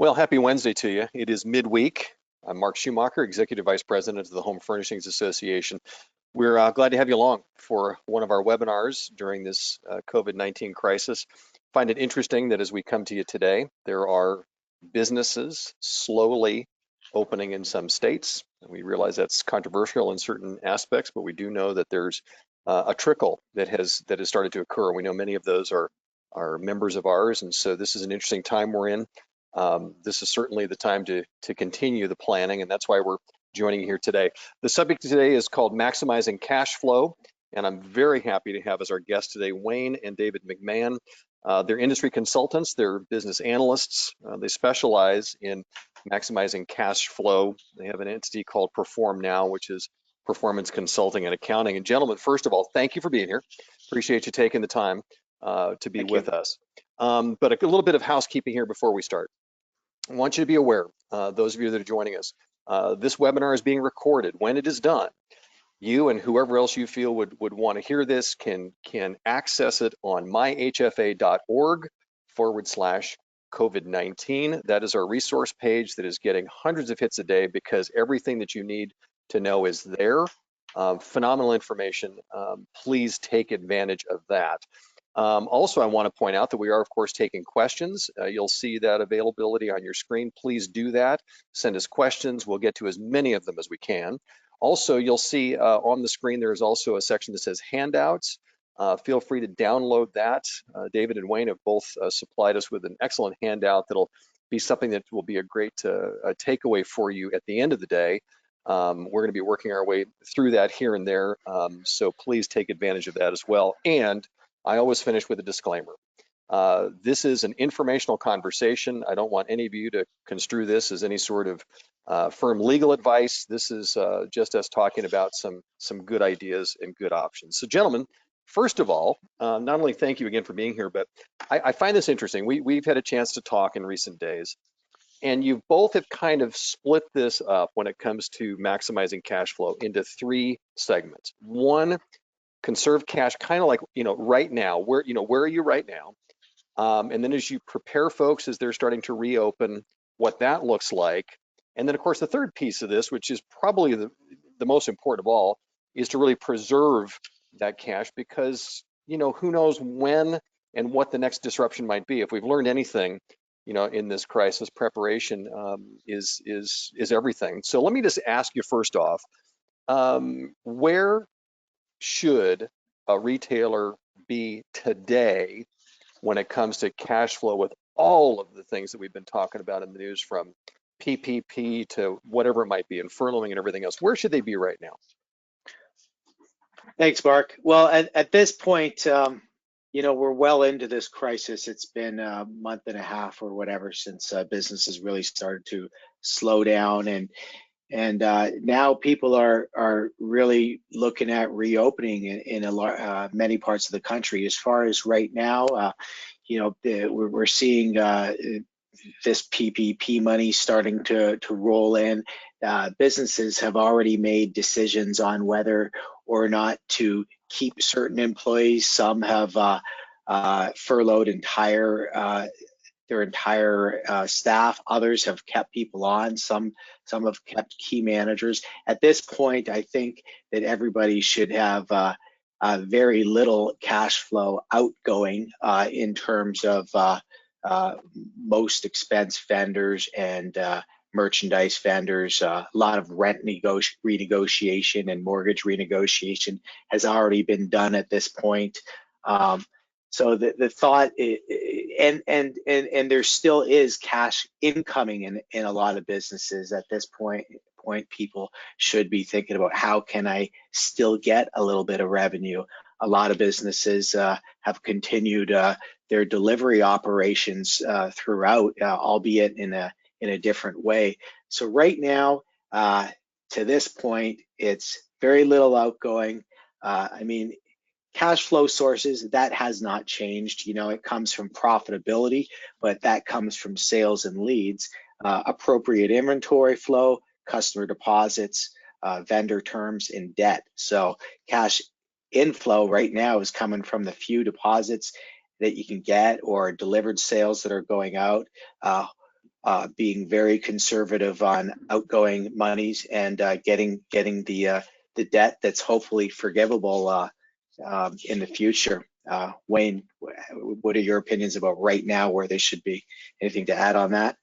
Well, happy Wednesday to you. It is midweek. I'm Mark Schumacher, Executive Vice President of the Home Furnishings Association. We're glad to have you along for one of our webinars during this COVID-19 crisis. Find it interesting that as we come to you today, there are businesses slowly opening in some states. We realize that's controversial in certain aspects, but we do know that there's a trickle that has started to occur. We know many of those are members of ours, and so this is an interesting time we're in. This is certainly the time to continue the planning, and that's why we're joining you here today. The subject today is called maximizing cash flow, and I'm very happy to have as our guests today Wayne and David McMahon. They're industry consultants, they're business analysts. They specialize in maximizing cash flow. They have an entity called Perform Now, which is performance consulting and accounting. And gentlemen, first of all, thank you for being here. Appreciate you taking the time to be with us. But a little bit of housekeeping here before we start. I want you to be aware, those of you that are joining us, this webinar is being recorded. When it is done, you and whoever else you feel would want to hear this can access it on myhfa.org/COVID-19. That is our resource page that is getting hundreds of hits a day because everything that you need to know is there. Phenomenal information. Please take advantage of that. Also, I want to point out that we are, of course, taking questions. You'll see that availability on your screen. Please do that. Send us questions. We'll get to as many of them as we can. Also, you'll see on the screen, there is also a section that says handouts. Feel free to download that. David and Wayne have both supplied us with an excellent handout that'll be something that will be a great takeaway for you at the end of the day. We're going to be working our way through that here and there. So please take advantage of that as well. And I always finish with a disclaimer. This is an informational conversation. I don't want any of you to construe this as any sort of firm legal advice. This is just us talking about some good ideas and good options. So gentlemen, first of all, not only thank you again for being here, but I find this interesting. We've had a chance to talk in recent days, and you both have kind of split this up when it comes to maximizing cash flow into three segments. One, conserve cash, kind of like, right now, where are you right now? And then as you prepare folks as they're starting to reopen, what that looks like. And then of course, the third piece of this, which is probably the most important of all, is to really preserve that cash because, who knows when and what the next disruption might be. If we've learned anything, in this crisis, preparation is everything. So let me just ask you first off, where should a retailer be today when it comes to cash flow with all of the things that we've been talking about in the news, from PPP to whatever it might be, and furloughing and everything else? Where should they be right now? Thanks, Mark. Well, at this point, we're well into this crisis. It's been a month and a half or whatever since businesses really started to slow down, and now people are really looking at reopening in many parts of the country. As far as right now, we're seeing this PPP money starting to roll in. Businesses have already made decisions on whether or not to keep certain employees. Some have furloughed their entire staff. Others have kept people on. Some have kept key managers. At this point, I think that everybody should have very little cash flow outgoing in terms of most expense vendors and merchandise vendors. A lot of rent renegotiation and mortgage renegotiation has already been done at this point. So the thought and there still is cash incoming in a lot of businesses at this point. People should be thinking about, how can I still get a little bit of revenue? A lot of businesses have continued their delivery operations throughout, albeit in a different way. So right now, to this point, it's very little outgoing. Cash flow sources, that has not changed. It comes from profitability, but that comes from sales and leads, appropriate inventory flow, customer deposits, vendor terms, and debt. So cash inflow right now is coming from the few deposits that you can get or delivered sales that are going out. being very conservative on outgoing monies and getting the debt that's hopefully forgivable in the future. Wayne, what are your opinions about right now where they should be? Anything to add on that?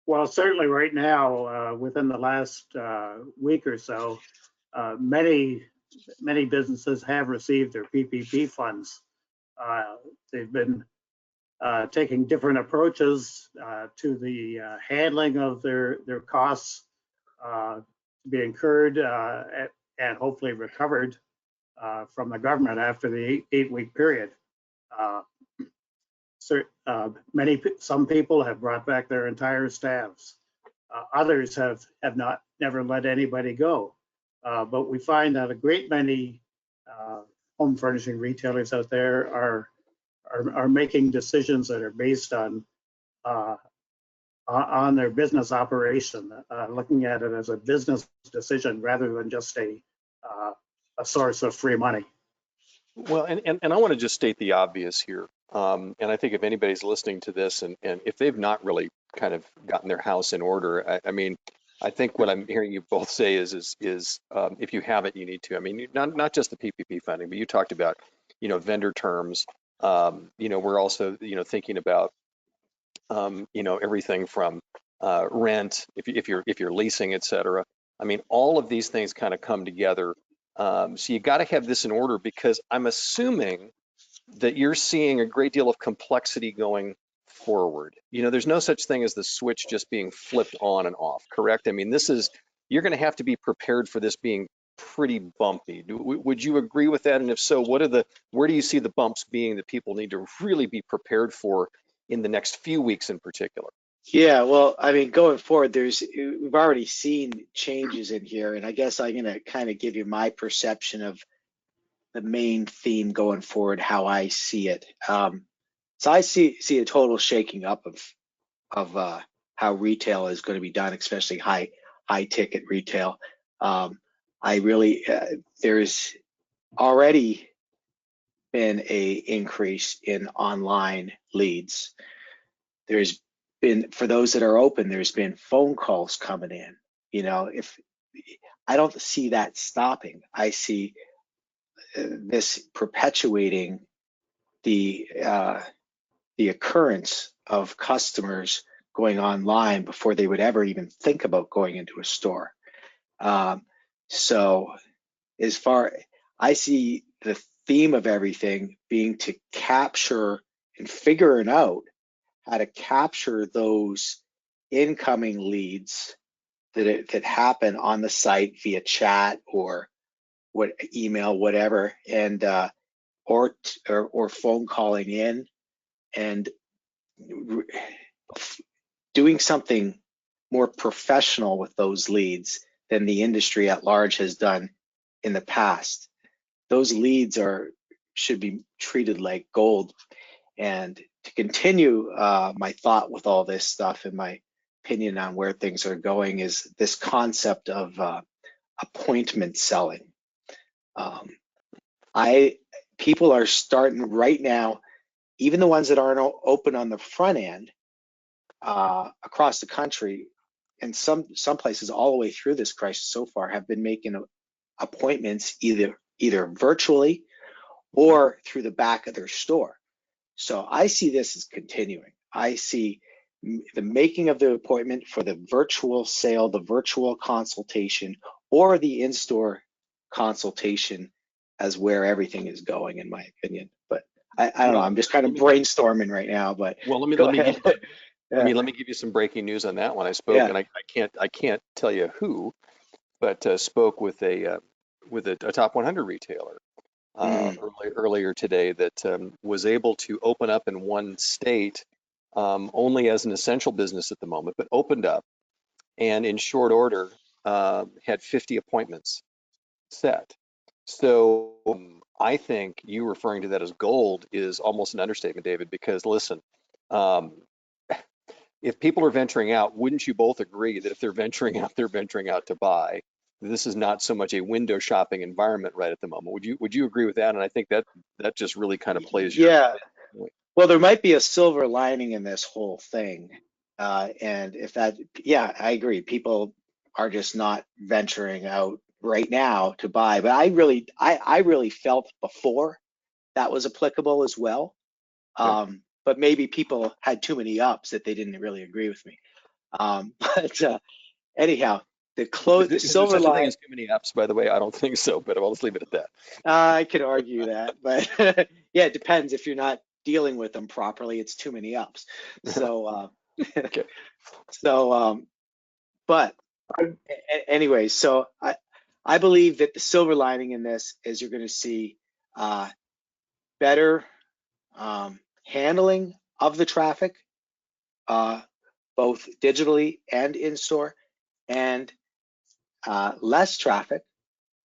Well, certainly right now, within the last week or so, many businesses have received their PPP funds. They've been taking different approaches to the handling of their costs to be incurred and hopefully recovered from the government after the eight-week period. Some people have brought back their entire staffs. Others have never let anybody go. But we find that a great many home furnishing retailers out there are making decisions that are based on their business operation, looking at it as a business decision rather than just a source of free money. Well, and I want to just state the obvious here. And I think if anybody's listening to this and if they've not really kind of gotten their house in order, I mean, I think what I'm hearing you both say is if you haven't, you need to. I mean, not just the PPP funding, but you talked about, vendor terms. We're also, thinking about, everything from rent, if you're leasing, et cetera. I mean, all of these things kind of come together. So you got to have this in order because I'm assuming that you're seeing a great deal of complexity going forward. There's no such thing as the switch just being flipped on and off, correct? I mean, you're going to have to be prepared for this being pretty bumpy. Would you agree with that? And if so, where do you see the bumps being that people need to really be prepared for in the next few weeks in particular? Yeah, well, I mean, going forward, we've already seen changes in here, and I guess I'm going to kind of give you my perception of the main theme going forward, how I see it. So I see a total shaking up of how retail is going to be done, especially high ticket retail. I really there's already been a increase in online leads. There's been, for those that are open, there's been phone calls coming in. If I don't see that stopping, I see this perpetuating the occurrence of customers going online before they would ever even think about going into a store. So as far, I see the theme of everything being to capture and figuring out how to capture those incoming leads that happen on the site via chat or email, whatever, and or phone calling in, and doing something more professional with those leads than the industry at large has done in the past. Those leads should be treated like gold. And to continue my thought with all this stuff and my opinion on where things are going is this concept of appointment selling. People are starting right now, even the ones that aren't open on the front end across the country, and some places all the way through this crisis so far have been making appointments either virtually or through the back of their store. So I see this as continuing. I see the making of the appointment for the virtual sale, the virtual consultation, or the in-store consultation as where everything is going, in my opinion. But I don't know. I'm just kind of brainstorming right now. But well, let me give you some breaking news on that one. I spoke, and I can't tell you who, but spoke with a top 100 retailer earlier today that was able to open up in one state only as an essential business at the moment, but opened up and in short order had 50 appointments set. So I think you referring to that as gold is almost an understatement, David, because listen, if people are venturing out, wouldn't you both agree that if they're venturing out to buy? This is not so much a window shopping environment right at the moment. Would you agree with that? And I think that just really kind of plays your Well, there might be a silver lining in this whole thing. And if that, yeah, I agree. People are just not venturing out right now to buy. But I really felt before that was applicable as well. But maybe people had too many ups that they didn't really agree with me. But anyhow, the Is there silver such a thing line, as too many apps, by the way? I don't think so, but I'll just leave it at that. I could argue that, but yeah, it depends. If you're not dealing with them properly, it's too many ups. So, Okay. so, but anyway, so I believe that the silver lining in this is you're going to see better handling of the traffic, both digitally and in store, and less traffic,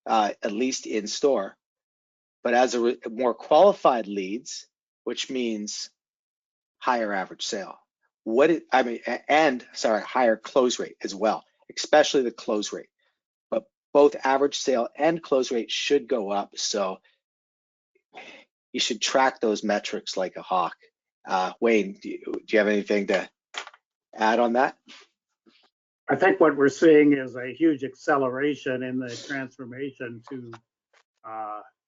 at least in store, but as more qualified leads, which means higher average sale. Higher close rate as well, especially the close rate. But both average sale and close rate should go up. So you should track those metrics like a hawk. Wayne, do you have anything to add on that? I think what we're seeing is a huge acceleration in the transformation to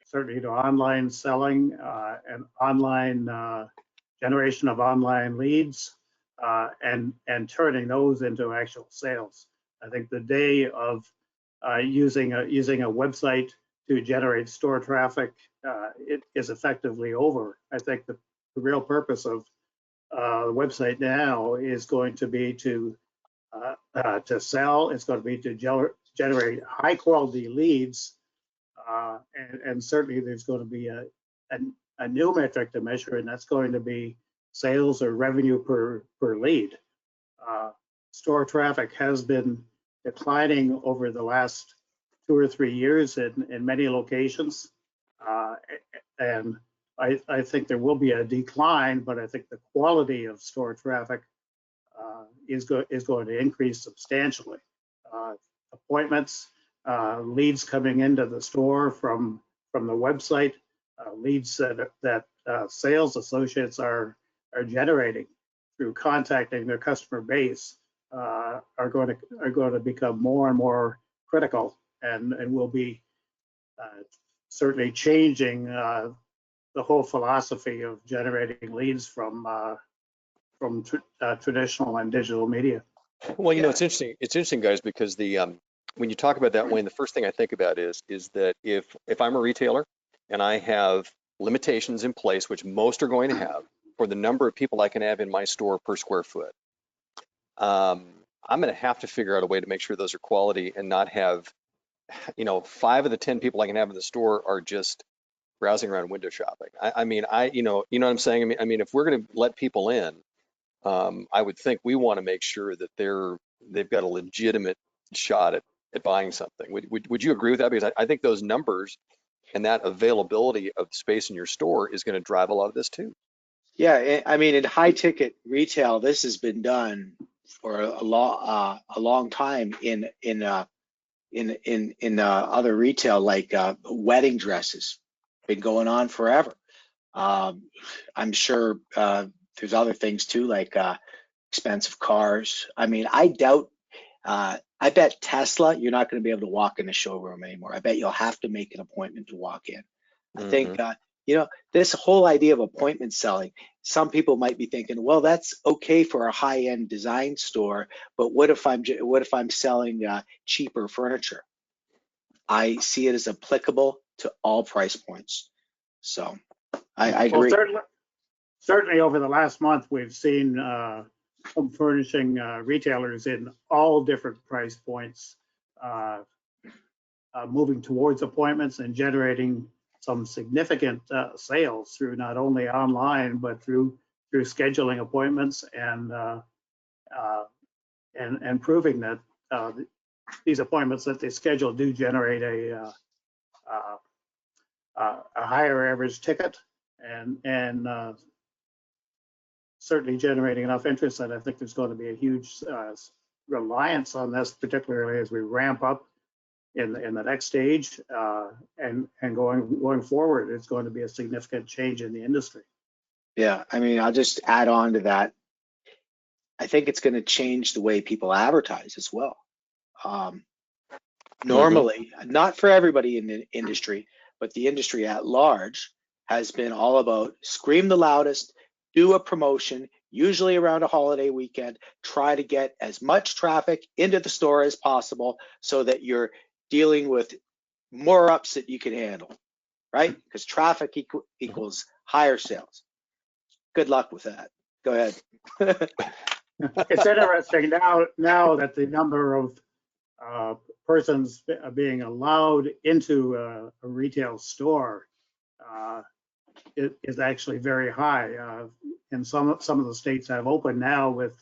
certainly to online selling and online generation of online leads and turning those into actual sales. I think the day of using a website to generate store traffic it is effectively over. I think the real purpose of the website now is going to be to sell. It's going to be to generate high quality leads, and certainly there's going to be a new metric to measure, and that's going to be sales or revenue per lead. Store traffic has been declining over the last 2 or 3 years in many locations, and I think there will be a decline, but I think the quality of store traffic is going to increase substantially. Appointments, leads coming into the store from the website, leads that sales associates are generating through contacting their customer base are going to become more and more critical, and will be certainly changing the whole philosophy of generating leads from traditional and digital media. Well, Yeah. it's interesting. It's interesting, guys, because when you talk about that, Wayne, the first thing I think about is that if I'm a retailer and I have limitations in place, which most are going to have, for the number of people I can have in my store per square foot, I'm going to have to figure out a way to make sure those are quality and not have, 5 of the 10 people I can have in the store are just browsing around window shopping. You know what I'm saying? I mean, if we're going to let people in, I would think we want to make sure that they've got a legitimate shot at buying something. Would you agree with that? Because I think those numbers and that availability of space in your store is going to drive a lot of this too. Yeah, I mean, in high ticket retail, this has been done for a long time in other retail, like wedding dresses, been going on forever. I'm sure there's other things too, like expensive cars. I mean, I bet Tesla, you're not going to be able to walk in the showroom anymore. I bet you'll have to make an appointment to walk in. I think, this whole idea of appointment selling, some people might be thinking, well, that's okay for a high-end design store, but what if I'm selling cheaper furniture? I see it as applicable to all price points. So I Well, agree. certainly over the last month, we've seen home furnishing retailers in all different price points moving towards appointments and generating some significant sales through not only online but through scheduling appointments and proving that these appointments that they schedule do generate a higher average ticket and certainly generating enough interest that I think there's going to be a huge reliance on this, particularly as we ramp up in the next stage and going forward. It's going to be a significant change in the industry. Yeah, I mean, I'll just add on to that. I think it's going to change the way people advertise as well. Normally, not for everybody in the industry, but the industry at large has been all about scream the loudest, do a promotion, usually around a holiday weekend, try to get as much traffic into the store as possible so that you're dealing with more ups that you can handle, right? Because traffic equals higher sales. Good luck with that. Go ahead. It's interesting now that the number of persons being allowed into a retail store is actually very high. And some of the states have opened now with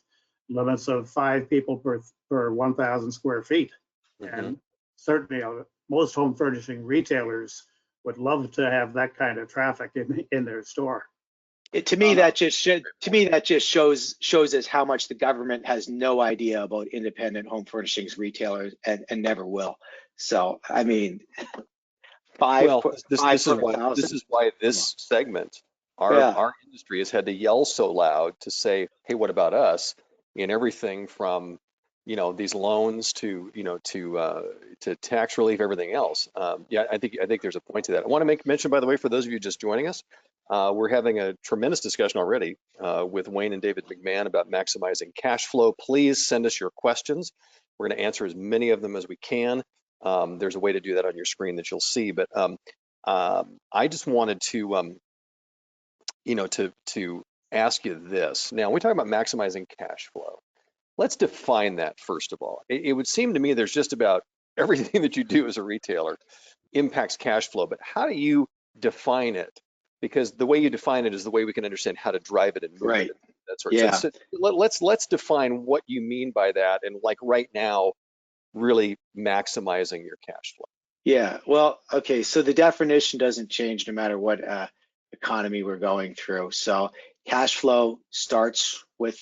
limits of 5 people per 1,000 square feet. And certainly most home furnishing retailers would love to have that kind of traffic in their store. To me, that just shows us how much the government has no idea about independent home furnishings retailers and never will. So, I mean, this is why this segment, our industry has had to yell so loud to say, hey, what about us? In everything from, these loans to, to tax relief, everything else. Yeah, I think there's a point to that. I want to make mention, by the way, for those of you just joining us, we're having a tremendous discussion already with Wayne and David McMahon about maximizing cash flow. Please send us your questions. We're going to answer as many of them as we can. There's a way to do that on your screen that you'll see. But I just wanted to, to ask you this. Now, we're talking about maximizing cash flow. Let's define that first of all. It would seem to me there's just about everything that you do as a retailer impacts cash flow, but how do you define it? Because the way you define it is the way we can understand how to drive it and move it. That sort of. So let's define what you mean by that, and like right now, really maximizing your cash flow. Yeah, well, okay, so the definition doesn't change no matter what economy we're going through. So cash flow starts with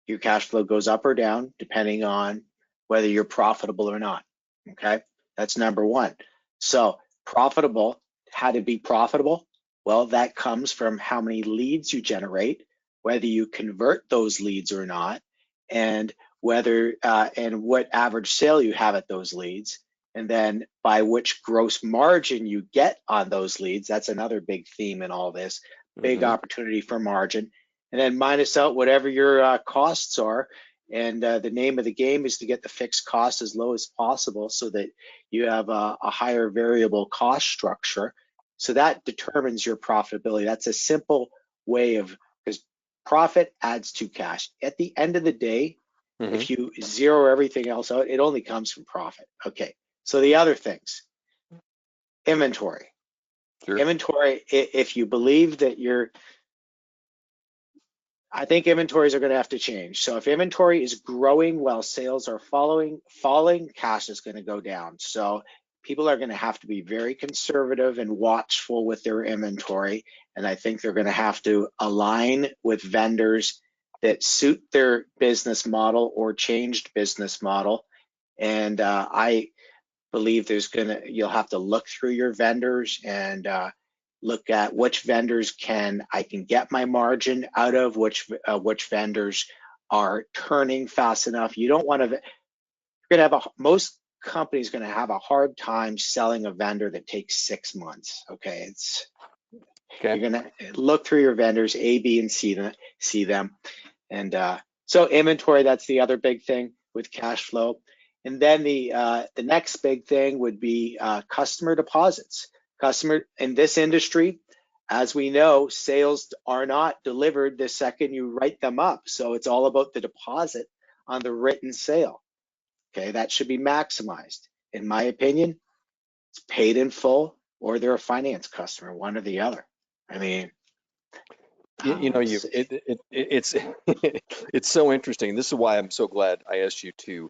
your cash flow goes up or down depending on whether you're profitable or not. Okay, that's number one. So profitable, how to be profitable? Well, that comes from how many leads you generate, whether you convert those leads or not, and whether and what average sale you have at those leads, and then by which gross margin you get on those leads. That's another big theme in all this, big opportunity for margin. And then minus out whatever your costs are. And the name of the game is to get the fixed cost as low as possible so that you have a higher variable cost structure. So that determines your profitability. That's a simple way of, because profit adds to cash. At the end of the day, if you zero everything else out, it only comes from profit. Okay, so the other things, inventory. Inventory, if you believe that I think inventories are going to have to change. So if inventory is growing while sales are falling, cash is going to go down. So people are going to have to be very conservative and watchful with their inventory. And I think they're going to have to align with vendors that suit their business model or changed business model. And I believe you'll have to look through your vendors and look at which vendors I can get my margin out of, which vendors are turning fast enough. You don't want to, most companies going to have a hard time selling a vendor that takes 6 months. Okay, you're going to look through your vendors, A, B, and C them. And so inventory, that's the other big thing with cash flow. And then the next big thing would be customer deposits. In this industry, as we know, sales are not delivered the second you write them up. So it's all about the deposit on the written sale. Okay, that should be maximized. In my opinion, it's paid in full or they're a finance customer, one or the other. I mean, it's it's so interesting. This is why I'm so glad I asked you to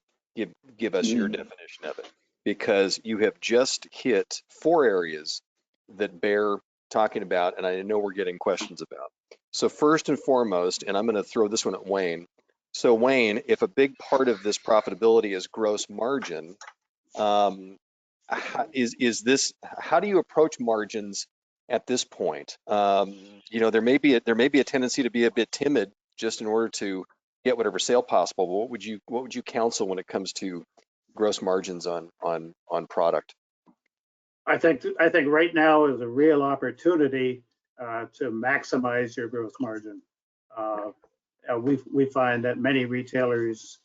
give us your definition of it, because you have just hit 4 areas that bear talking about, and I know we're getting questions about. So first and foremost, and I'm going to throw this one at Wayne. So Wayne, if a big part of this profitability is gross margin, how do you approach margins at this point? There may be a tendency to be a bit timid just in order to get whatever sale possible. But what would you counsel when it comes to gross margins on product? I think right now is a real opportunity to maximize your gross margin. We find that many retailers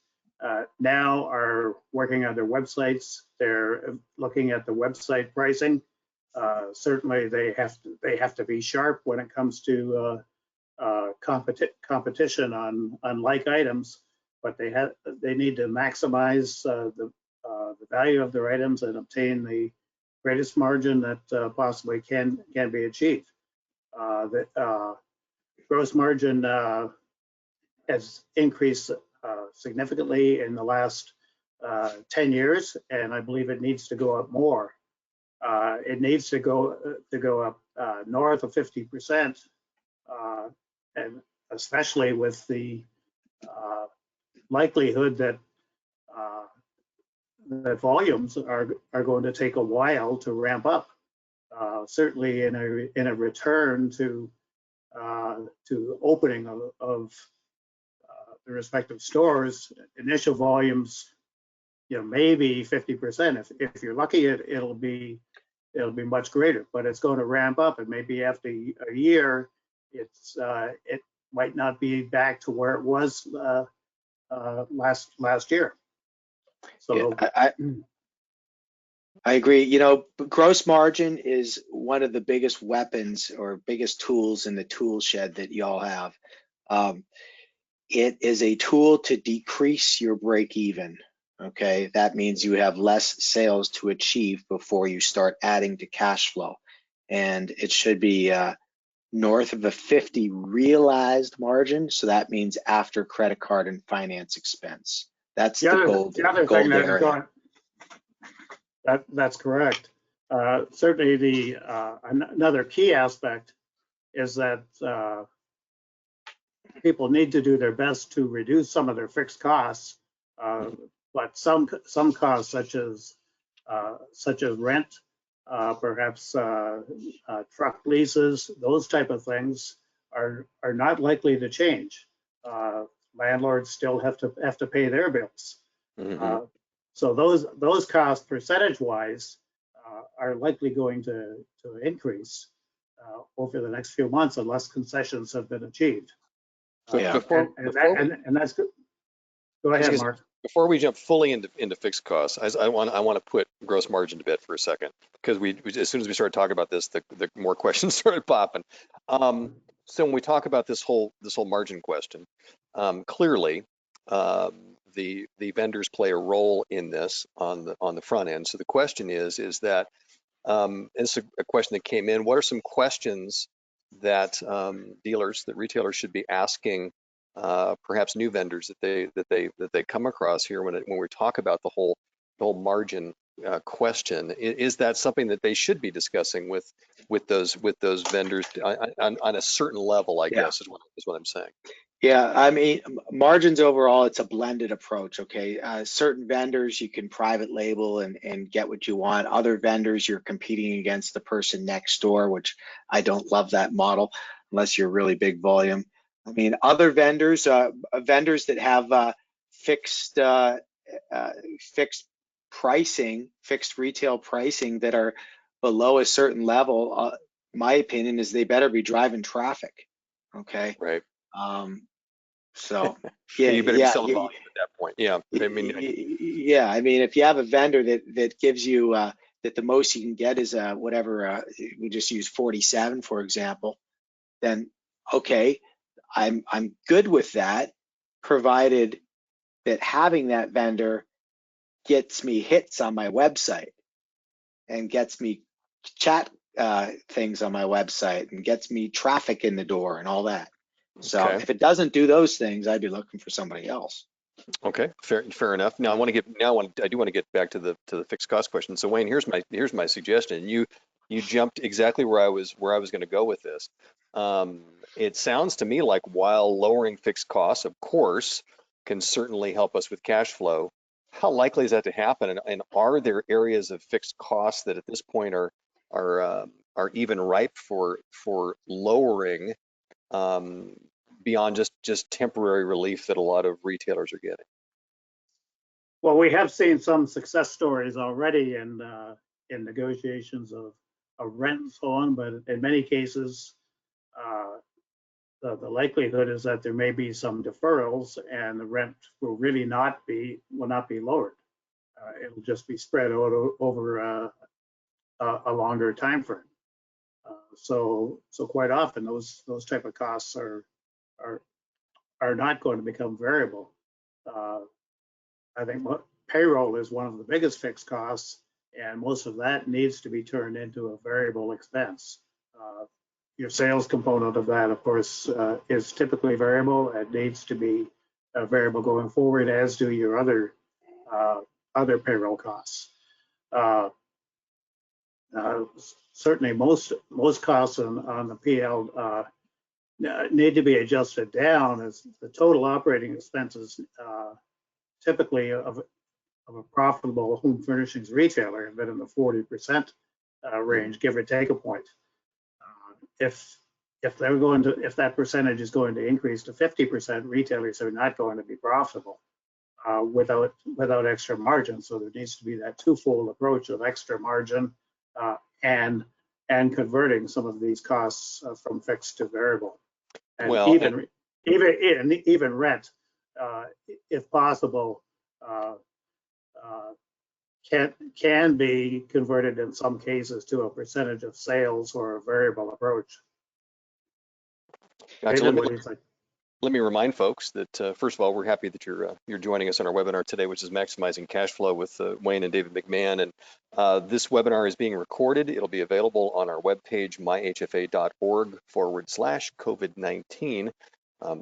now are working on their websites. They're looking at the website pricing. Certainly, they have to be sharp when it comes to competition on like items, but they need to maximize the value of their items and obtain the greatest margin that possibly can be achieved. The gross margin has increased significantly in the last 10 years, and I believe it needs to go up more. It needs to go up north of 50%, and especially with the likelihood that that volumes are going to take a while to ramp up. Certainly, in a return to opening of the respective stores, initial volumes, maybe 50%. If you're lucky, it'll be much greater, but it's going to ramp up, and maybe after a year, it might not be back to where it was last year. So yeah, I agree. Gross margin is one of the biggest weapons or biggest tools in the tool shed that y'all have. It is a tool to decrease your break even. Okay, that means you have less sales to achieve before you start adding to cash flow, and it should be north of a 50 realized margin. So that means after credit card and finance expense. That's the gold area. That's correct. Certainly, another key aspect is that people need to do their best to reduce some of their fixed costs, but some costs such as rent, perhaps truck leases, those type of things are not likely to change. Landlords still have to pay their bills. Mm-hmm. So those costs percentage-wise are likely going to increase over the next few months unless concessions have been achieved. And that's good. Go ahead, Mark. Before we jump fully into fixed costs, I want to put gross margin to bed for a second, because we as soon as we started talking about this, the more questions started popping. So when we talk about this whole margin question, clearly the vendors play a role in this on the front end. So the question is that and it's a question that came in. What are some questions that retailers should be asking perhaps new vendors that they come across here when we talk about the whole margin question? Is that something that they should be discussing with those vendors on a certain level, I guess is what I'm saying. Yeah, I mean, margins overall, it's a blended approach, okay? Certain vendors you can private label and get what you want. Other vendors, you're competing against the person next door, which I don't love that model unless you're really big volume. I mean, other vendors, vendors that have fixed pricing, fixed retail pricing that are below a certain level, my opinion is they better be driving traffic, okay? Right. So yeah, you better be selling volume at that point. Yeah, I mean, if you have a vendor that gives you that the most you can get is whatever, we just use 47 for example, then okay, I'm good with that, provided that having that vendor gets me hits on my website and gets me chat things on my website and gets me traffic in the door and all that. So if it doesn't do those things, I'd be looking for somebody else. Okay, fair enough. Now I do want to get back to the fixed cost question. So Wayne, here's my suggestion. You jumped exactly where I was going to go with this. It sounds to me like while lowering fixed costs, of course, can certainly help us with cash flow, how likely is that to happen? And are there areas of fixed costs that at this point are even ripe for lowering beyond just temporary relief that a lot of retailers are getting? Well, we have seen some success stories already in negotiations of rent and so on, but in many cases, uh, the likelihood is that there may be some deferrals, and the rent will really not be lowered. It'll just be spread out over a longer time frame. So quite often those type of costs are not going to become variable. I think payroll is one of the biggest fixed costs, and most of that needs to be turned into a variable expense. Your sales component of that, of course, is typically variable. It needs to be variable going forward, as do your other payroll costs. Certainly, most costs on the PL need to be adjusted down, as the total operating expenses typically of a profitable home furnishings retailer have been in the 40% range, give or take a point. If that percentage is going to increase to 50%, retailers are not going to be profitable without extra margin. So there needs to be that twofold approach of extra margin and converting some of these costs from fixed to variable. And Well, even rent, if possible, can be converted in some cases to a percentage of sales or a variable approach. gotcha. David, what do you think? Let me remind folks that first of all, we're happy that you're joining us on our webinar today, which is maximizing cash flow with Wayne and David McMahon. And this webinar is being recorded. It'll be available on our webpage, myhfa.org/COVID-19.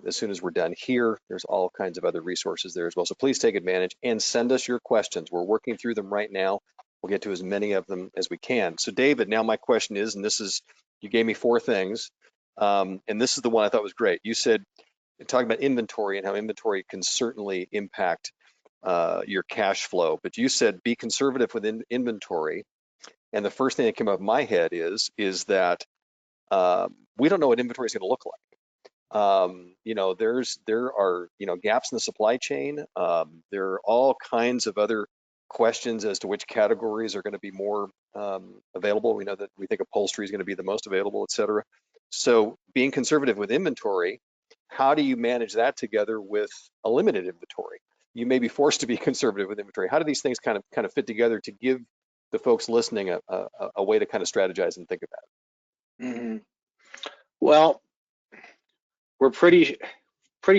As soon as we're done here, there's all kinds of other resources there as well. So please take advantage and send us your questions. We're working through them right now. We'll get to as many of them as we can. So David, now my question is, and this is, you gave me 4 things, and this is the one I thought was great. You said, talking about inventory and how inventory can certainly impact your cash flow, but you said be conservative with inventory. And the first thing that came up in my head is that we don't know what inventory is going to look like. There are gaps in the supply chain. There are all kinds of other questions as to which categories are going to be more available. We know that we think upholstery is going to be the most available, et cetera. So being conservative with inventory, how do you manage that together with a limited inventory? You may be forced to be conservative with inventory. How do these things kind of fit together to give the folks listening a way to kind of strategize and think about it? Mm-hmm. Well, we're pretty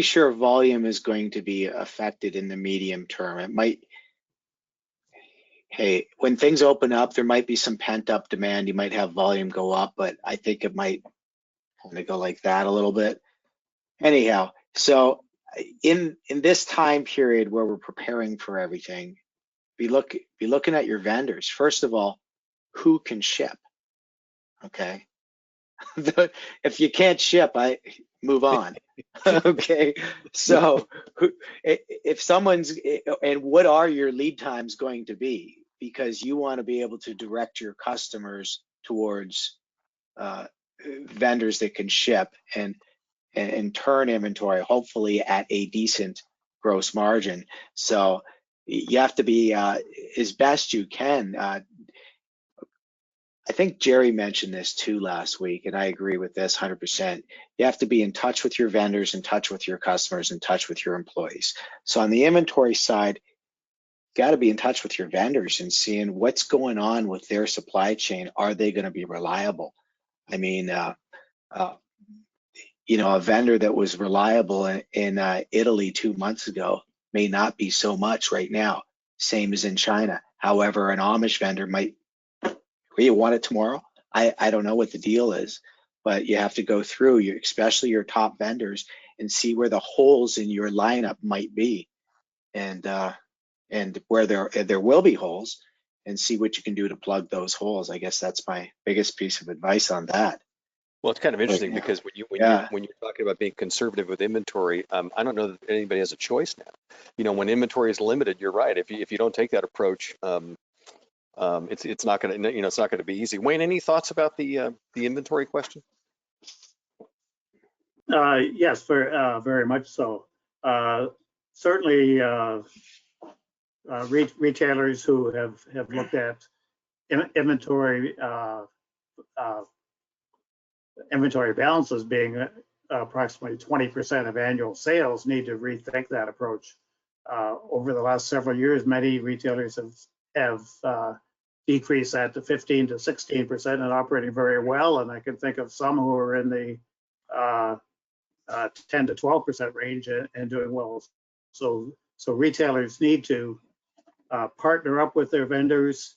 sure volume is going to be affected in the medium term. It might, hey, when things open up, there might be some pent up demand. You might have volume go up, but I think it might kind of go like that a little bit. Anyhow, so in this time period where we're preparing for everything, be looking at your vendors. First of all, who can ship? Okay. If you can't ship, I move on. Okay. So if someone's, and what are your lead times going to be? Because you want to be able to direct your customers towards vendors that can ship and turn inventory, hopefully at a decent gross margin. So you have to be as best you can. I think Jerry mentioned this too last week, and I agree with this 100%. You have to be in touch with your vendors, in touch with your customers, in touch with your employees. So on the inventory side, you got to be in touch with your vendors and seeing what's going on with their supply chain. Are they going to be reliable? I mean, a vendor that was reliable in Italy 2 months ago may not be so much right now, same as in China. However, an Amish vendor might, you want it tomorrow? I don't know what the deal is, but you have to go through especially your top vendors and see where the holes in your lineup might be, and where there will be holes, and see what you can do to plug those holes. I guess that's my biggest piece of advice on that. Well, it's kind of interesting because when you're talking about being conservative with inventory, I don't know that anybody has a choice now. When inventory is limited, you're right. If you don't take that approach, it's not going to it's not going to be easy. Wayne, any thoughts about the inventory question? Yes, very much so. Certainly, retailers who have looked at inventory inventory balances being approximately 20% of annual sales need to rethink that approach. Over the last several years, many retailers have decreased that to 15 to 16% and operating very well. And I can think of some who are in the 10 to 12% range and doing well. So retailers need to partner up with their vendors,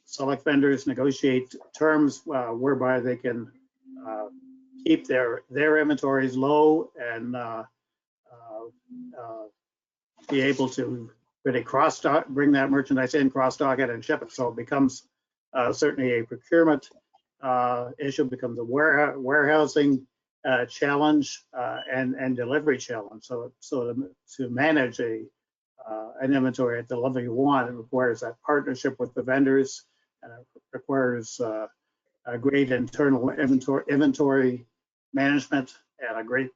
select vendors, negotiate terms whereby they can keep their inventories low and be able to really cross stock, bring that merchandise in, cross stock it, and ship it. So it becomes certainly a procurement issue, becomes a warehousing challenge and delivery challenge. So to manage an inventory at the level you want, it requires that partnership with the vendors, and it requires a great internal inventory management and a great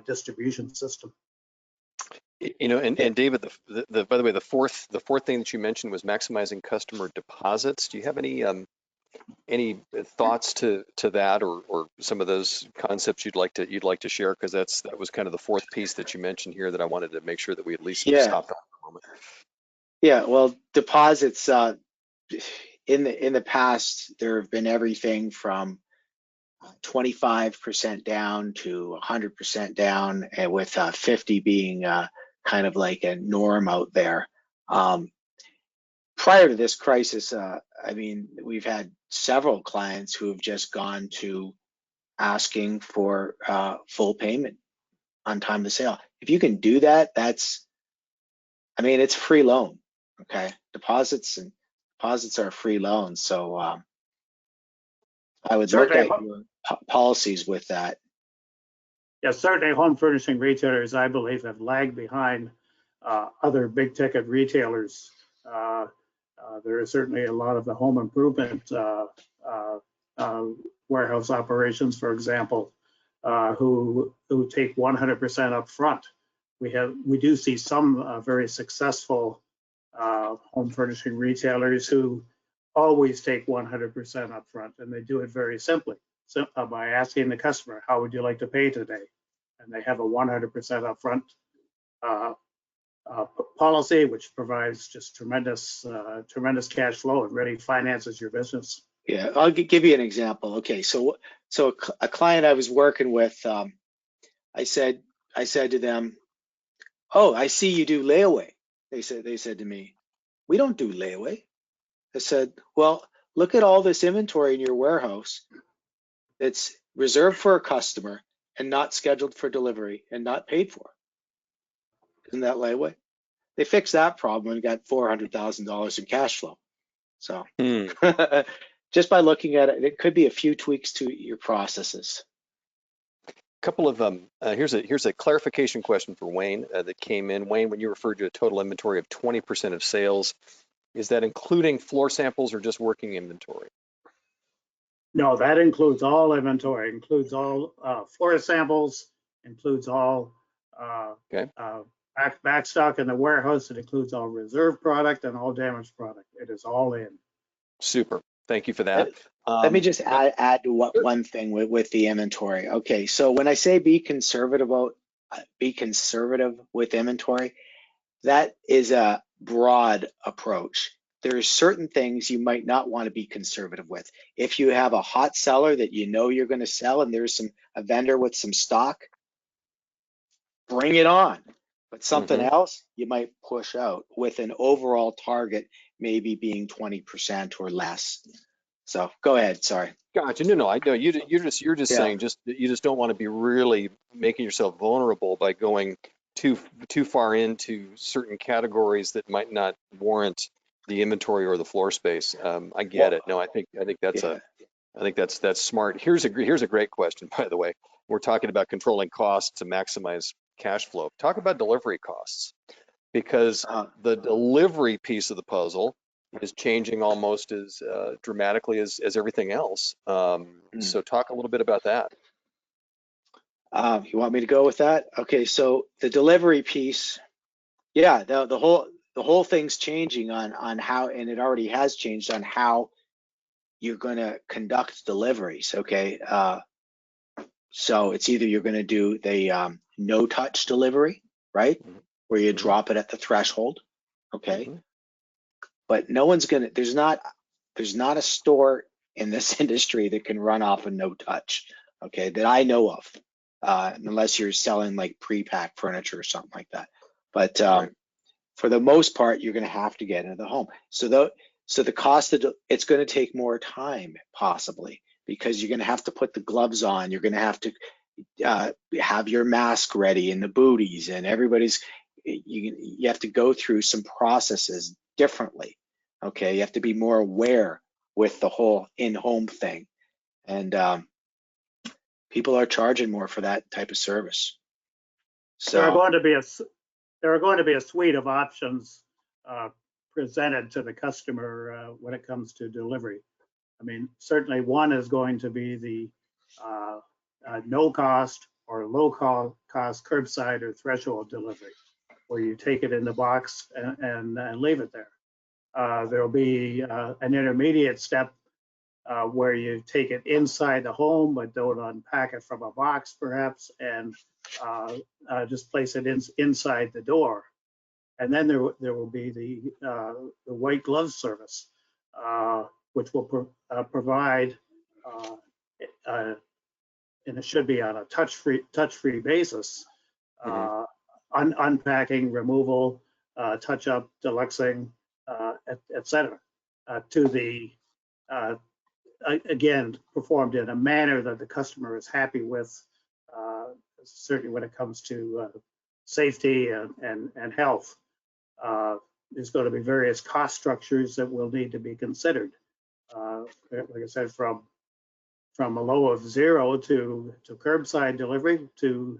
distribution system. You know, and David, by the way, the fourth thing that you mentioned was maximizing customer deposits. Do you have any thoughts to that, or some of those concepts you'd like to share? Because that was kind of the fourth piece that you mentioned here that I wanted to make sure that we at least stopped on for a moment. Yeah, well, deposits in the past, there have been everything from 25% down to 100% down, and with 50 being kind of like a norm out there. Prior to this crisis, I mean, we've had several clients who have just gone to asking for full payment on time of sale. If you can do that, I mean, it's a free loan. Okay, deposits are a free loan. So I would look at your policies with that. Yeah, certainly home furnishing retailers, I believe, have lagged behind other big ticket retailers. There is certainly a lot of the home improvement warehouse operations, for example, who take 100% up front. We do see some very successful home furnishing retailers who always take 100% up front, and they do it very simply by asking the customer, how would you like to pay today? And they have a 100% upfront policy, which provides just tremendous cash flow and really finances your business. Yeah, I'll give you an example. Okay, so a client I was working with, I said to them, "Oh, I see you do layaway." They said to me, "We don't do layaway." I said, "Well, look at all this inventory in your warehouse that's reserved for a customer and not scheduled for delivery and not paid for. Isn't that layaway?" They fixed that problem and got $400,000 in cash flow. So just by looking at it, it could be a few tweaks to your processes. Couple of here's a clarification question for Wayne that came in. Wayne, when you referred to a total inventory of 20% of sales, is that including floor samples or just working inventory? No, that includes all inventory, includes all floor samples, includes all back stock in the warehouse. It includes all reserve product and all damaged product. It is all in. Super. Thank you for that. Let me just add to one thing with the inventory. Okay, so when I say be conservative with inventory, that is a broad approach. There's certain things you might not want to be conservative with. If you have a hot seller that you know you're going to sell and there's a vendor with some stock, bring it on. But something else you might push out, with an overall target maybe being 20% or less. So go ahead. Sorry. Gotcha. No, I know you're just saying you just don't want to be really making yourself vulnerable by going too far into certain categories that might not warrant the inventory or the floor space. I get it. No, I think that's smart. Here's a great question, by the way. We're talking about controlling costs to maximize cash flow. Talk about delivery costs, because the delivery piece of the puzzle is changing almost as dramatically as everything else. So talk a little bit about that. You want me to go with that? Okay, so the delivery piece, yeah, the whole thing's changing on how, and it already has changed on how you're going to conduct deliveries. Okay, so it's either you're going to do the no touch delivery, right, where you Mm-hmm. drop it at the threshold. Okay, Mm-hmm. but no one's gonna. There's not a store in this industry that can run off a no touch. Okay, that I know of, unless you're selling like pre-packed furniture or something like that. But Right. for the most part, you're going to have to get into the home. So the cost of it's going to take more time possibly because you're going to have to put the gloves on. You're going to have to have your mask ready and the booties, and you have to go through some processes differently. Okay, you have to be more aware with the whole in-home thing, and people are charging more for that type of service. There are So going to be a there are going to be a suite of options uh, presented to the customer when it comes to delivery. I mean, certainly one is going to be the no cost or low cost curbside or threshold delivery, where you take it in the box and leave it there. There'll be an intermediate step where you take it inside the home, but don't unpack it from a box perhaps, and just place it inside the door. And then there will be the white glove service, which will provide, and it should be on a touch-free basis, Mm-hmm. unpacking, removal, touch-up, deluxing, et cetera, to the again performed in a manner that the customer is happy with, certainly when it comes to safety and health. There's going to be various cost structures that will need to be considered. Like I said, from a low of zero to curbside delivery to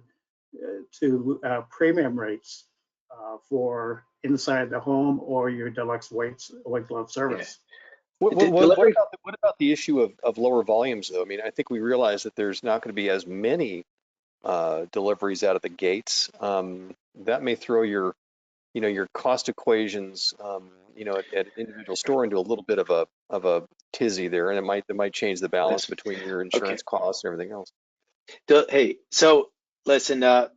premium rates for inside the home or your deluxe white glove yeah, service. delivery. What about the issue of lower volumes though? I mean, I think we realize that there's not going to be as many deliveries out of the gates. That may throw your cost equations, at an individual store into a little bit of a tizzy there, and it might change the balance between your Okay. insurance costs and everything else. Hey, so listen, the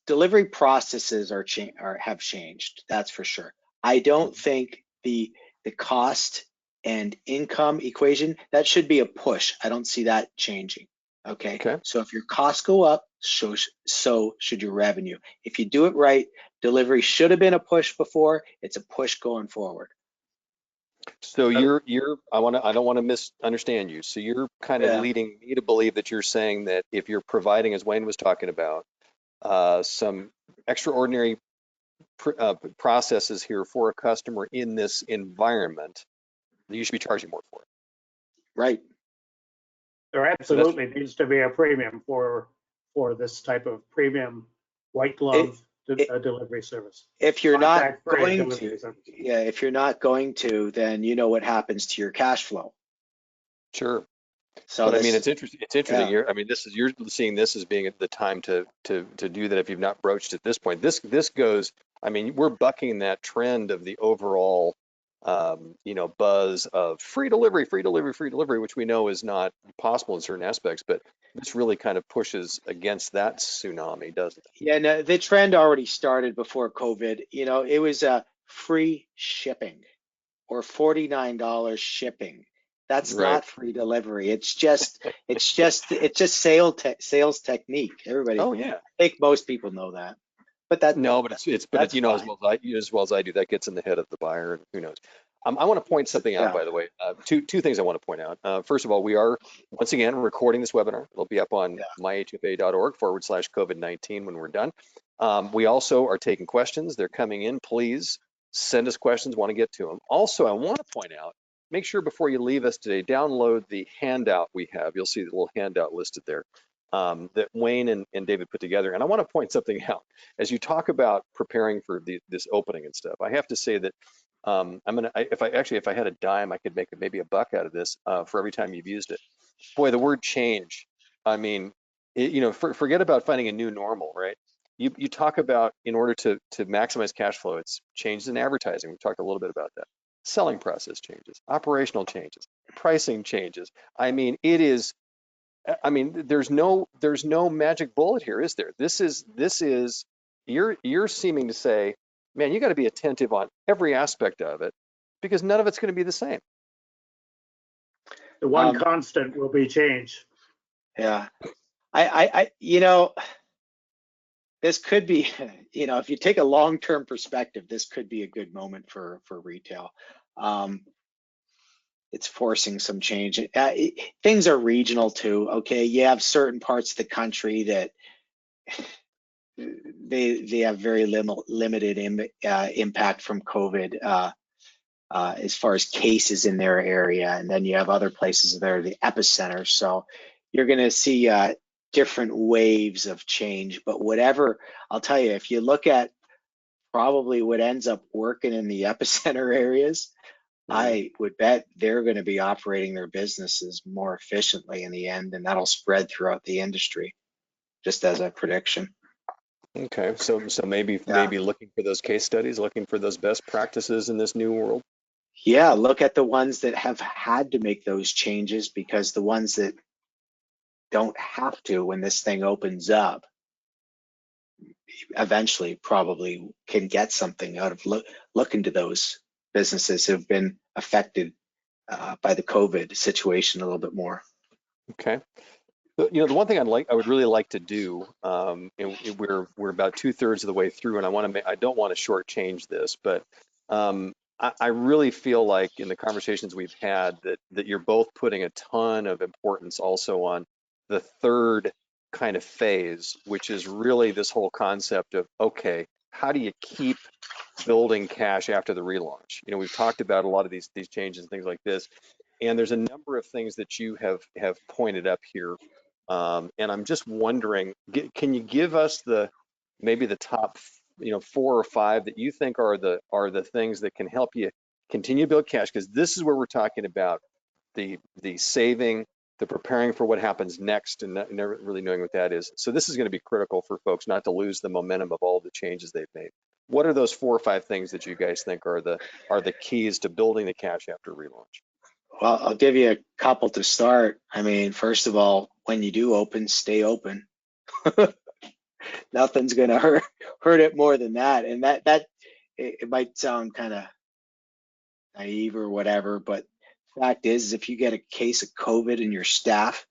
delivery processes have changed. That's for sure. I don't think the cost and income equation, that should be a push. I don't see that changing. Okay. Okay. So if your costs go up, so should your revenue. If you do it right, delivery should have been a push before. It's a push going forward. So I don't want to misunderstand you. So you're kind of Yeah. leading me to believe that you're saying that if you're providing, as Wayne was talking about, some extraordinary processes here for a customer in this environment, you should be charging more for it. Right. There So that's absolutely needs to be a premium for this type of premium white It, glove it, delivery service, if you're not contact free going to, delivery service. yeah, if you're not going to, then you know what happens to your cash flow. sure. So But I mean, this it's is, interesting. It's interesting. yeah, You're seeing this as being the time to do that if you've not broached at this point. This goes. I mean, we're bucking that trend of the overall, buzz of free delivery, free delivery, free delivery, which we know is not possible in certain aspects. But this really kind of pushes against that tsunami, doesn't it? yeah. No, the trend already started before COVID. It was free shipping or $49 shipping. That's Right. not free delivery. It's just sales technique. Everybody, Oh yeah. I think most people know that, but that No, but it's but that's as fine. well as I do, that gets in the head of the buyer, and who knows. I want to point something out, Yeah, by the way. Two things I want to point out. First of all, we are once again recording this webinar. It'll be up on yeah. myhfa.org/COVID-19 when we're done. We also are taking questions. They're coming in. Please send us questions. Want to get to them. Also, I want to point out. Make sure before you leave us today, download the handout we have. You'll see the little handout listed there that Wayne and David put together. And I want to point something out as you talk about preparing for this opening and stuff. I have to say that if I had a dime, I could make maybe $1 out of this for every time you've used it. Boy, the word change. I mean, forget about finding a new normal, right? You talk about, in order to maximize cash flow, it's changes in advertising. We talked a little bit about that. Selling process changes, operational changes, pricing changes. I mean, there's no magic bullet here, is there? This is you're seeming to say, man, you got to be attentive on every aspect of it because none of it's going to be the same. The one constant will be change. Yeah. This could be, if you take a long-term perspective, this could be a good moment for retail. It's forcing some change. Things are regional too. Okay, you have certain parts of the country that they have very limited impact from COVID as far as cases in their area, and then you have other places that are the epicenter. So you're going to see different waves of change. But whatever, I'll tell you, if you look at probably what ends up working in the epicenter areas, I would bet they're going to be operating their businesses more efficiently in the end, and that'll spread throughout the industry, just as a prediction. Okay, so maybe looking for those case studies, looking for those best practices in this new world. Yeah, look at the ones that have had to make those changes, because the ones that don't have to, when this thing opens up, eventually probably can get something out of look into those businesses who have been affected by the COVID situation a little bit more. Okay. The one thing I would really like to do, and we're about 2/3 of the way through, and I don't want to shortchange this, but I really feel like in the conversations we've had that you're both putting a ton of importance also on the third kind of phase, which is really this whole concept of, okay, how do you keep building cash after the relaunch? We've talked about a lot of these changes and things like this, and there's a number of things that you have pointed up here. And I'm just wondering, can you give us maybe the top, 4 or 5 that you think are the things that can help you continue to build cash? Because this is where we're talking about the saving, the preparing for what happens next, and never really knowing what that is. So this is going to be critical for folks not to lose the momentum of all the changes they've made. What are those 4 or 5 things that you guys think are the keys to building the cash after relaunch? Well, I'll give you a couple to start. I mean, first of all, when you do open, stay open. Nothing's going to hurt it more than that. And it might sound kind of naive or whatever, but the fact is if you get a case of COVID in your staff,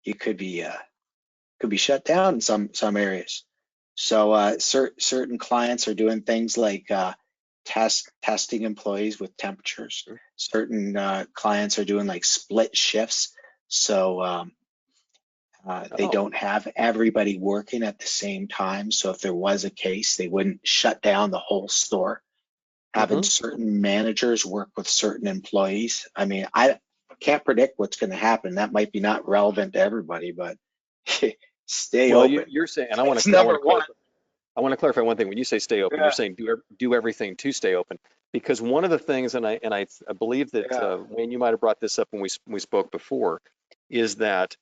you could be shut down in some areas. So certain clients are doing things like testing employees with temperatures. Certain clients are doing like split shifts, so they don't have everybody working at the same time. So if there was a case, they wouldn't shut down the whole store. Having certain managers work with certain employees. I mean, I can't predict what's going to happen. That might be not relevant to everybody, but stay open. You're saying, and I want to clarify one thing. When you say stay open, you're saying do everything to stay open. Because one of the things, and I believe that Wayne, you might have brought this up when we spoke before, is that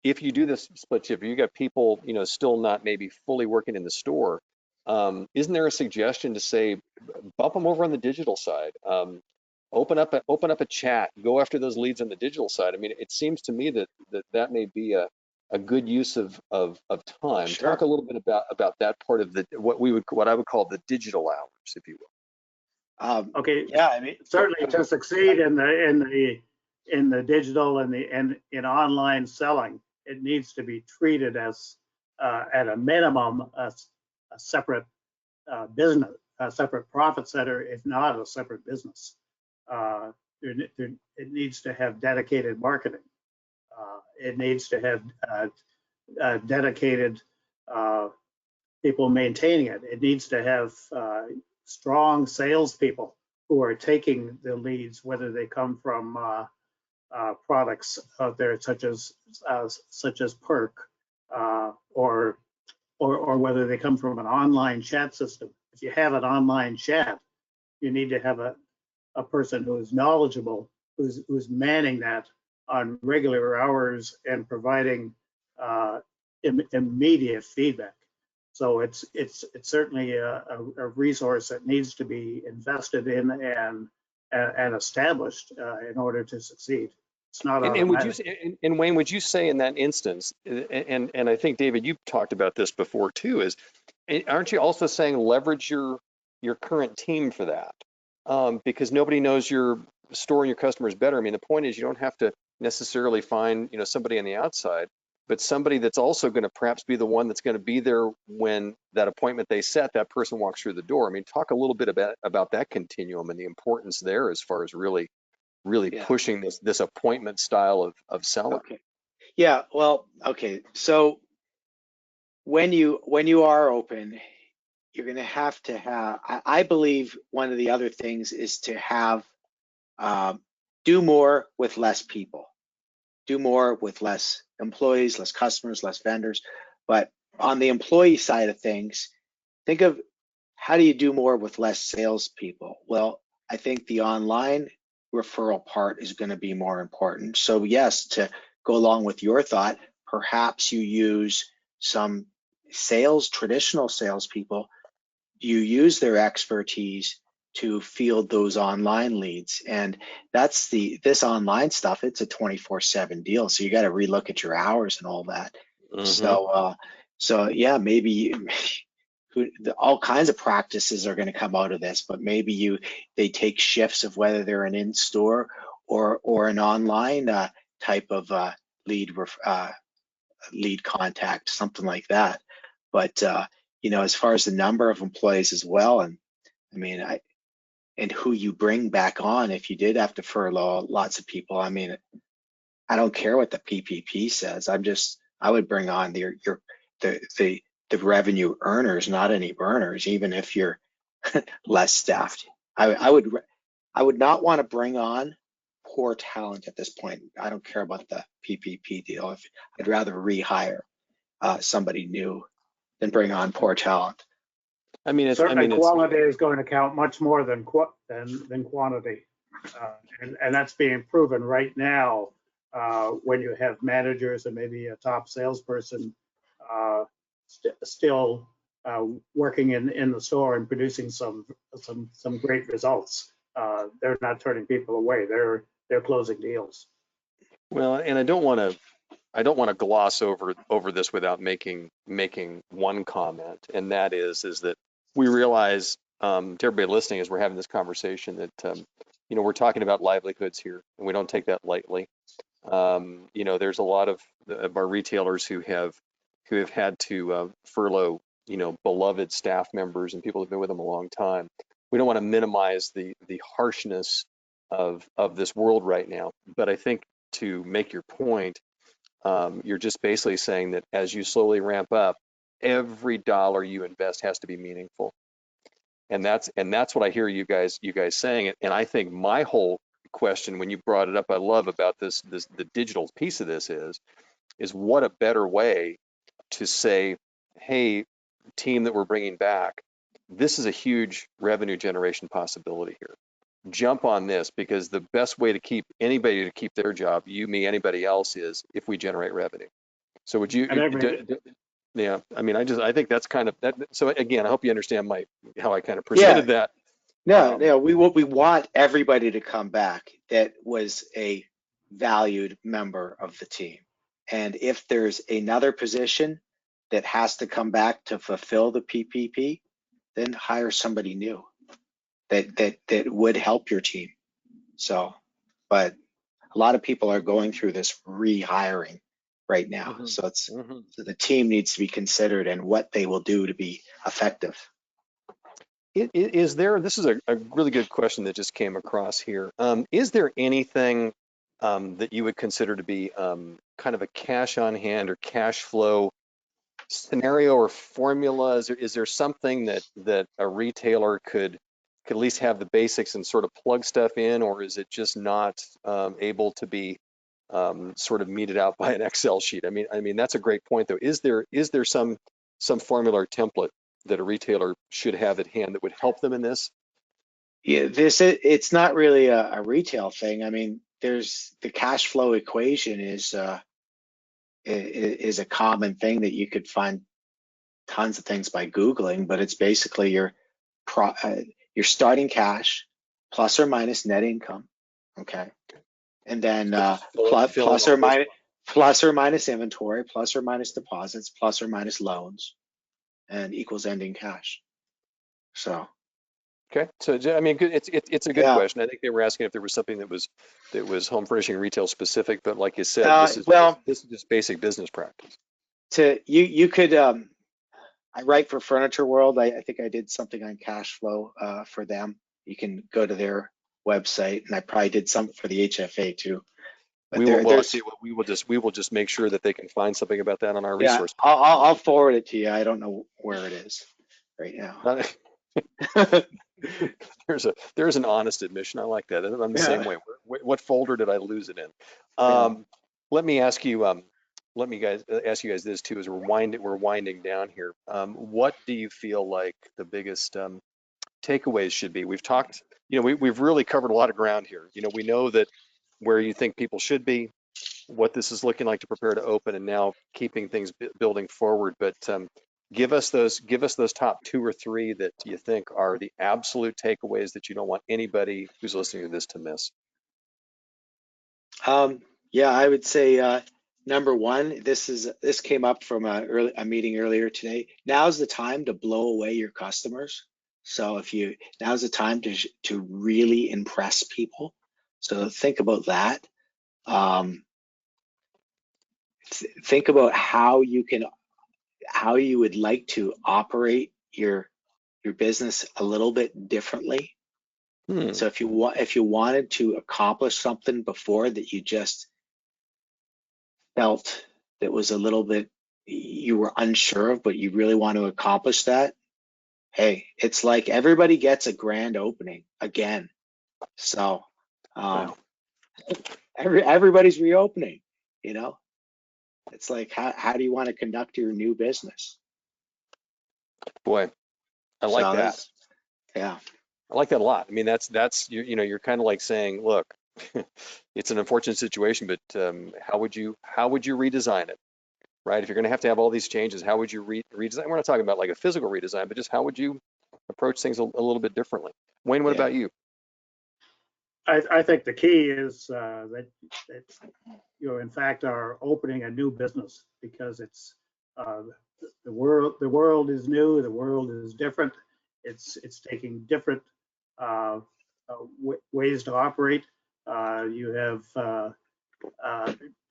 if you do this split shift, you got people still not maybe fully working in the store. Isn't there a suggestion to say bump them over on the digital side? Open up a chat. Go after those leads on the digital side. I mean, it seems to me that may be a good use of time. Sure. Talk a little bit about that part of what I would call the digital hours, if you will. Okay. Yeah, I mean, certainly to succeed in the digital and in online selling, it needs to be treated as at a minimum a separate business, a separate profit center, if not a separate business. It needs to have dedicated marketing. It needs to have dedicated people maintaining it. It needs to have strong salespeople who are taking the leads, whether they come from products out there such as Perk, or whether they come from an online chat system. If you have an online chat, you need to have a person who is knowledgeable, who's manning that on regular hours and providing immediate feedback. So it's certainly a resource that needs to be invested in and established in order to succeed. It's not And would you automatic. say, and Wayne, would you say in that instance, and I think David, you've talked about this before too, is aren't you also saying leverage your current team for that? Because nobody knows your store and your customers better. I mean, the point is you don't have to necessarily find, somebody on the outside, but somebody that's also going to perhaps be the one that's going to be there when that appointment they set, that person walks through the door. I mean, talk a little bit about that continuum and the importance there as far as really Yeah. pushing this appointment style of selling. Okay. Yeah. Well, okay. So when you are open, you're going to have, I believe one of the other things is to have, do more with less people, do more with less employees, less customers, less vendors. But on the employee side of things, think of how do you do more with less salespeople? Well, I think the online referral part is going to be more important. So yes, to go along with your thought, perhaps you use some traditional salespeople, you use their expertise to field those online leads. And that's this online stuff, it's a 24/7 deal. So you got to relook at your hours and all that. Mm-hmm. So yeah, maybe all kinds of practices are going to come out of this, but maybe they take shifts of whether they're an in-store or an online type of lead contact, something like that. But as far as the number of employees as well, and I mean, and who you bring back on if you did have to furlough lots of people. I mean, I don't care what the PPP says. I would bring on the revenue earners, not any burners, even if you're less staffed. I would not want to bring on poor talent at this point. I don't care about the PPP deal. I'd rather rehire somebody new than bring on poor talent. Certainly, quality is going to count much more than quantity, and that's being proven right now when you have managers and maybe a top salesperson still working in the store and producing some great results. They're not turning people away. They're closing deals. Well, and I don't want to gloss over this without making one comment, and that is that we realize to everybody listening as we're having this conversation that we're talking about livelihoods here, and we don't take that lightly. There's a lot of our retailers who have had to furlough beloved staff members and people who've been with them a long time. We don't want to minimize the harshness of this world right now, but I think to make your point, you're just basically saying that as you slowly ramp up, every dollar you invest has to be meaningful, and that's what I hear you guys saying. And I think my whole question when you brought it up, I love about this the digital piece of this is what a better way to say, hey, team that we're bringing back, this is a huge revenue generation possibility here. Jump on this, because the best way to keep anybody to keep their job, you, me, anybody else, is if we generate revenue. So would you? Yeah, I mean, I think that's kind of that. So again, I hope you understand how I kind of presented that. No, we want everybody to come back that was a valued member of the team. And if there's another position that has to come back to fulfill the PPP, then hire somebody new that would help your team. So, but a lot of people are going through this rehiring right now. Mm-hmm. So so the team needs to be considered and what they will do to be effective. This is a really good question that just came across here. Is there anything that you would consider to be kind of a cash on hand or cash flow scenario or formula? Is there something that a retailer could at least have the basics and sort of plug stuff in, or is it just not able to be sort of meted out by an Excel sheet? I mean that's a great point though. Is there some formula or template that a retailer should have at hand that would help them in this? Yeah, it's not really a retail thing. I mean, there's the cash flow equation is is a common thing that you could find tons of things by Googling, but it's basically your starting cash plus or minus net income, okay, and then plus or minus inventory, plus or minus deposits, plus or minus loans, and equals ending cash. So. Okay, so I mean, it's a good Yeah. question. I think they were asking if there was something that was home furnishing retail specific, but like you said, this is just basic business practice. You could I write for Furniture World. I think I did something on cash flow for them. You can go to their website, and I probably did something for the HFA too. But I'll tell you what, we will just make sure that they can find something about that on our resource. I'll forward it to you. I don't know where it is right now. There's an honest admission. I like that. I'm the same way. What folder did I lose it in? Let me ask you. Ask you guys this too, as we're winding down here. What do you feel like the biggest takeaways should be? We've talked. We've really covered a lot of ground here. We know that where you think people should be, what this is looking like to prepare to open, and now keeping things building forward. But give us those top 2 or 3 that you think are the absolute takeaways that you don't want anybody who's listening to this to miss. Yeah, I would say number 1, this came up from a meeting earlier today. Now's the time to blow away your customers. So now's the time to really impress people. So think about that. Think about how you would like to operate your business a little bit differently. So if you wanted to accomplish something before that you just felt that was a little bit you were unsure of, but you really want to accomplish that, hey, it's like everybody gets a grand opening again. So everybody's reopening, It's like how do you want to conduct your new business? Boy, I like that. Yeah. I like that a lot. I mean, that's you're kind of like saying, look, it's an unfortunate situation, but how would you redesign it, right? If you're going to have all these changes, how would you redesign? We're not talking about like a physical redesign, but just how would you approach things a little bit differently? Wayne, what about you? I think the key is that you in fact are opening a new business, because it's the world is new, the world is different. It's taking different ways to operate. You have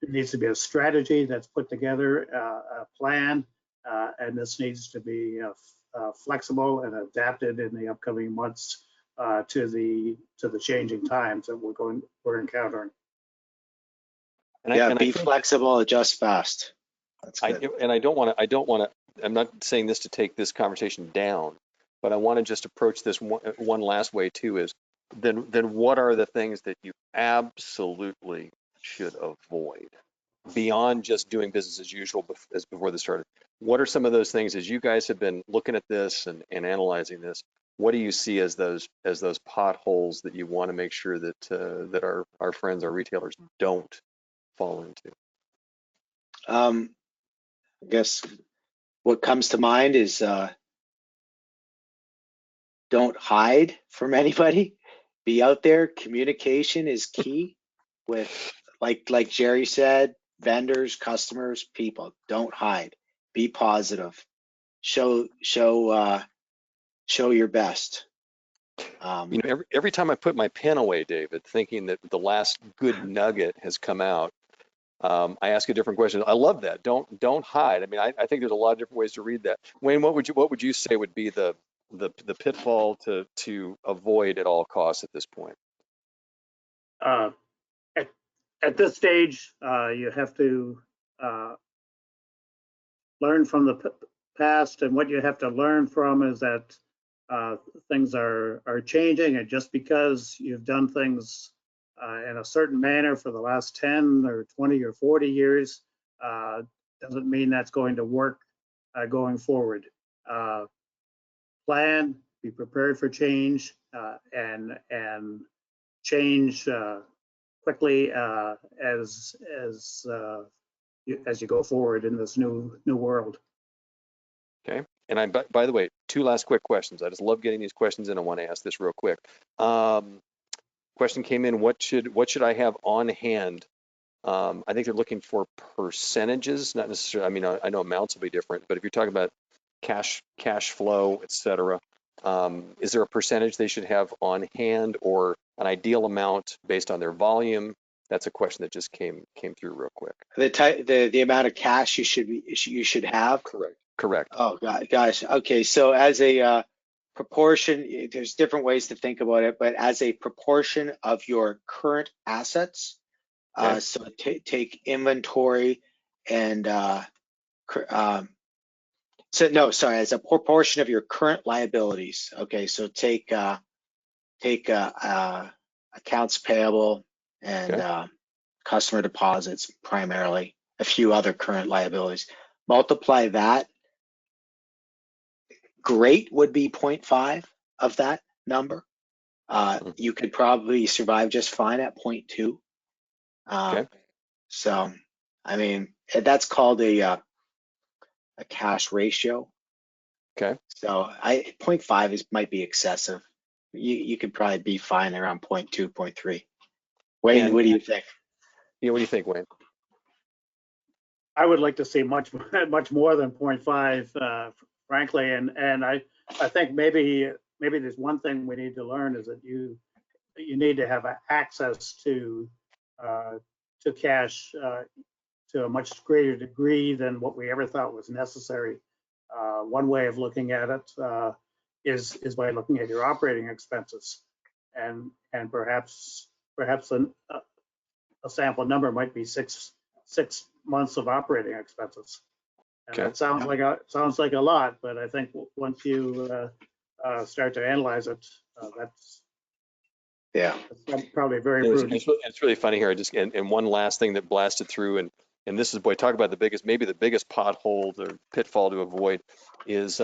it needs to be a strategy that's put together, a plan, and this needs to be flexible and adapted in the upcoming months to the changing times that we're encountering. Be flexible, adjust fast. That's good. I don't want to. I'm not saying this to take this conversation down, but I want to just approach this one last way too. Is then what are the things that you absolutely should avoid beyond just doing business as usual as before this started? What are some of those things, as you guys have been looking at this and analyzing this? What do you see as those potholes that you want to make sure that our friends, our retailers, don't fall into? I guess what comes to mind is don't hide from anybody. Be out there. Communication is key with, like Jerry said, vendors, customers, people. Don't hide. Be positive. Show your best. Every time I put my pen away, David, thinking that the last good nugget has come out, I ask a different question. I love that. Don't hide. I mean, I think there's a lot of different ways to read that. Wayne, what would you say would be the pitfall to avoid at all costs at this point? At this stage, you have to learn from the past, and what you have to learn from is that things are changing, and just because you've done things in a certain manner for the last 10 or 20 or 40 years doesn't mean that's going to work going forward. Plan, be prepared for change, and change quickly as as you go forward in this new world. Okay. And by the way, two last quick questions. I just love getting these questions in. I want to ask this real quick. Question came in, what should I have on hand? I think they're looking for percentages, not necessarily, I mean, I know amounts will be different, but if you're talking about cash flow, et cetera, is there a percentage they should have on hand or an ideal amount based on their volume? That's a question that just came through real quick. The amount of cash you should have. Correct. Oh gosh. Okay. So as a proportion, there's different ways to think about it, but as a proportion of your current assets, Okay. so take inventory and as a proportion of your current liabilities. Okay. So take accounts payable and Okay. customer deposits primarily, a few other current liabilities. Multiply that. Great would be 0.5 of that number. You could probably survive just fine at 0.2. Okay. So, I mean, that's called a cash ratio. Okay. So 0.5 might be excessive. You could probably be fine around 0.2, 0.3. Wayne, what do you think? Yeah, what do you think, Wayne? I would like to see much more than 0.5, frankly, and I think maybe there's one thing we need to learn is that you need to have access to cash to a much greater degree than what we ever thought was necessary. One way of looking at it is by looking at your operating expenses, and perhaps a sample number might be six months of operating expenses. And Okay. that sounds like a lot, but I think once you start to analyze it, that's probably very prudent. It's really funny here. And one last thing that blasted through, and this is, boy, talk about maybe the biggest pothole or pitfall to avoid is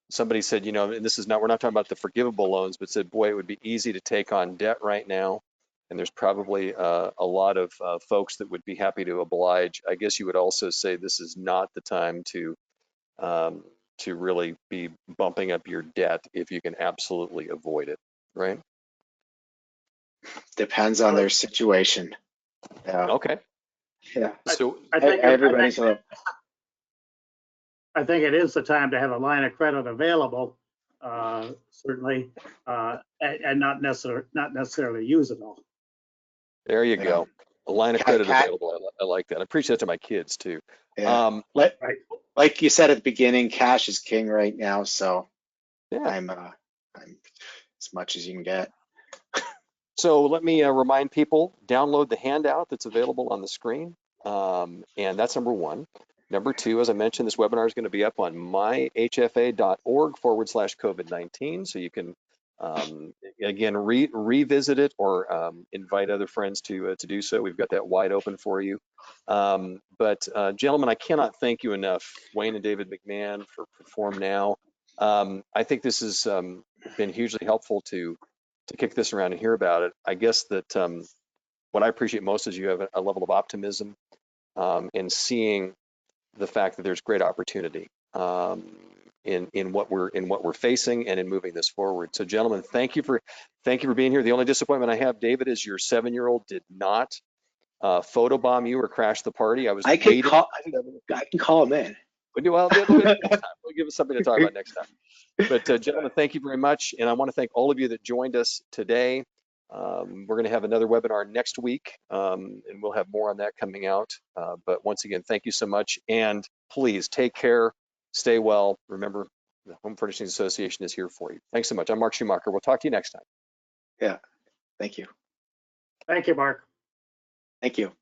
somebody said, you know, and we're not talking about the forgivable loans, but said, boy, it would be easy to take on debt right now. And there's probably a lot of folks that would be happy to oblige. I guess you would also say this is not the time to really be bumping up your debt if you can absolutely avoid it, right? Depends on their situation. Okay. Yeah. So I think everybody's I think it is the time to have a line of credit available, certainly, and not necessarily use it all. there you go. A line of credit available. I like that. I preach that to my kids too. Yeah. Right. Like you said at the beginning, cash is king right now. So Yeah. I'm as much as you can get. So let me remind people, download the handout that's available on the screen. And that's number one. Number two, as I mentioned, this webinar is going to be up on myhfa.org/COVID-19. So you can, again, revisit it or invite other friends to do so. We've got that wide open for you. But gentlemen, I cannot thank you enough, Wayne and David McMahon, for Perform Now. I think this has been hugely helpful to kick this around and hear about it. I guess that what I appreciate most is you have a level of optimism in seeing the fact that there's great opportunity in what we're facing and in moving this forward. So, gentlemen, thank you for being here. The only disappointment I have, David, is your 7-year-old did not photobomb you or crash the party. I can call him in. Well, we'll give us something to talk about next time. But gentlemen, thank you very much. And I want to thank all of you that joined us today. We're going to have another webinar next week, and we'll have more on that coming out. But once again, thank you so much. And please take care, stay well. Remember, the Home Furnishings Association is here for you. Thanks so much. I'm Mark Schumacher. We'll talk to you next time. Yeah. Thank you. Thank you, Mark. Thank you.